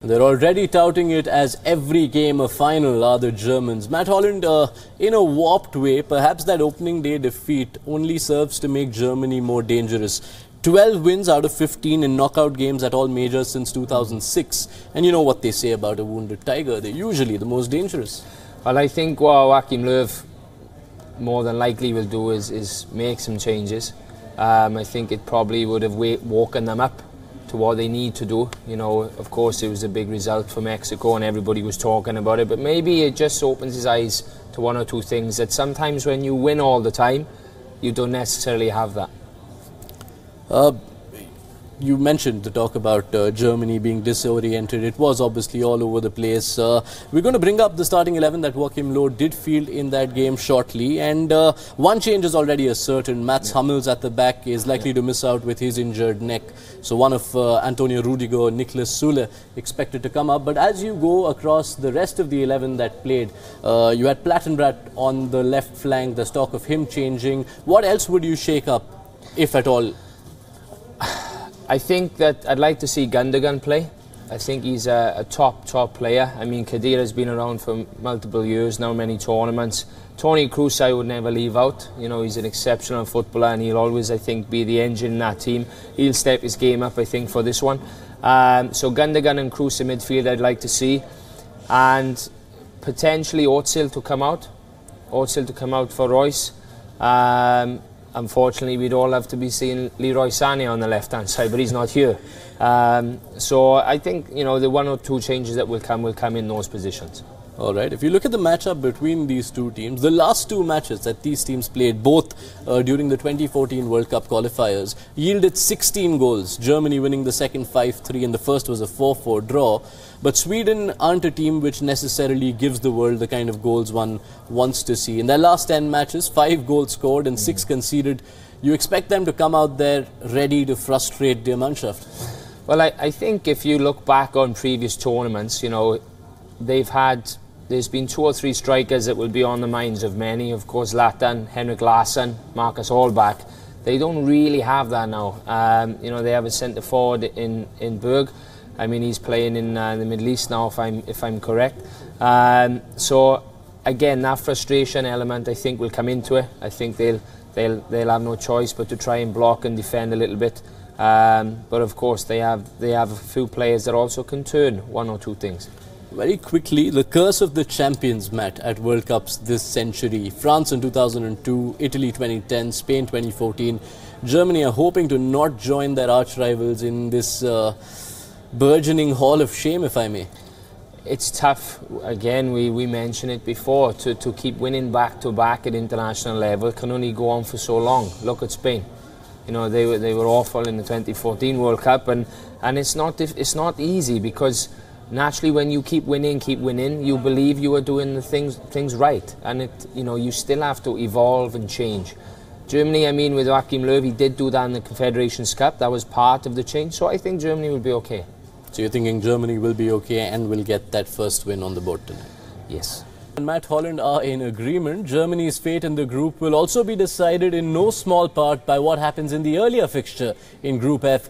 They're already touting it as every game a final are the Germans. Matt Holland, in a warped way, perhaps that opening day defeat only serves to make Germany more dangerous. 12 wins out of 15 in knockout games at all majors since 2006. And you know what they say about a wounded tiger, they're usually the most dangerous. Well, I think what Joachim Löw more than likely will do is make some changes. I think it probably would have woken them up to what they need to do. You know, of course it was a big result for Mexico and everybody was talking about it, but maybe it just opens his eyes to one or two things that sometimes when you win all the time, you don't necessarily have that. You mentioned the talk about Germany being disoriented. It was obviously all over the place. We're going to bring up the starting 11 that Joachim Löw did field in that game shortly. And one change is already a certain. Mats Hummels at the back is likely to miss out with his injured neck. So one of Antonio Rudiger, Niklas Süle expected to come up. But as you go across the rest of the 11 that played, you had Plattenbrat on the left flank. There's talk of him changing. What else would you shake up, if at all? I think that I'd like to see Gundogan play. I think he's a top player. I mean, Khedira has been around for multiple years now, many tournaments. Toni Kroos I would never leave out. You know, he's an exceptional footballer and he'll always, I think, be the engine in that team. He'll step his game up, I think, for this one. So Gundogan and Kroos in midfield I'd like to see. And potentially Özil to come out. Özil to come out for Royce. Unfortunately, we'd all have to be seeing Leroy Sané on the left-hand side, but he's not here. So I think, you know, the one or two changes that will come in those positions. All right. If you look at the matchup between these two teams, the last two matches that these teams played, both during the 2014 World Cup qualifiers, yielded 16 goals. Germany winning the second 5-3 and the first was a 4-4 draw. But Sweden aren't a team which necessarily gives the world the kind of goals one wants to see. In their last 10 matches, 5 goals scored and 6 conceded. You expect them to come out there ready to frustrate Die Mannschaft? Well, I think if you look back on previous tournaments, you know, there's been 2 or 3 strikers that will be on the minds of many. Of course, Zlatan, Henrik Larsson, Marcus Hallback. They don't really have that now. You know, they have a centre forward in Berg. I mean, he's playing in the Middle East now, if I'm correct. So again, that frustration element, I think, will come into it. I think they'll have no choice but to try and block and defend a little bit. But of course, they have a few players that also can turn one or two things. Very quickly, the curse of the champions, Matt, at World Cups this century. France in 2002, Italy 2010, Spain 2014. Germany are hoping to not join their arch rivals in this burgeoning hall of shame, if I may. It's tough. Again, we mentioned it before. To keep winning back-to-back at international level can only go on for so long. Look at Spain. You know, they were awful in the 2014 World Cup, and it's not easy because naturally, when you keep winning, you believe you are doing the things right, and you know, you still have to evolve and change. Germany, I mean, with Joachim Löw, he did do that in the Confederations Cup. That was part of the change, so I think Germany will be okay. So you're thinking Germany will be okay and will get that first win on the board tonight? Yes. And Matt Holland are in agreement. Germany's fate in the group will also be decided in no small part by what happens in the earlier fixture in Group F.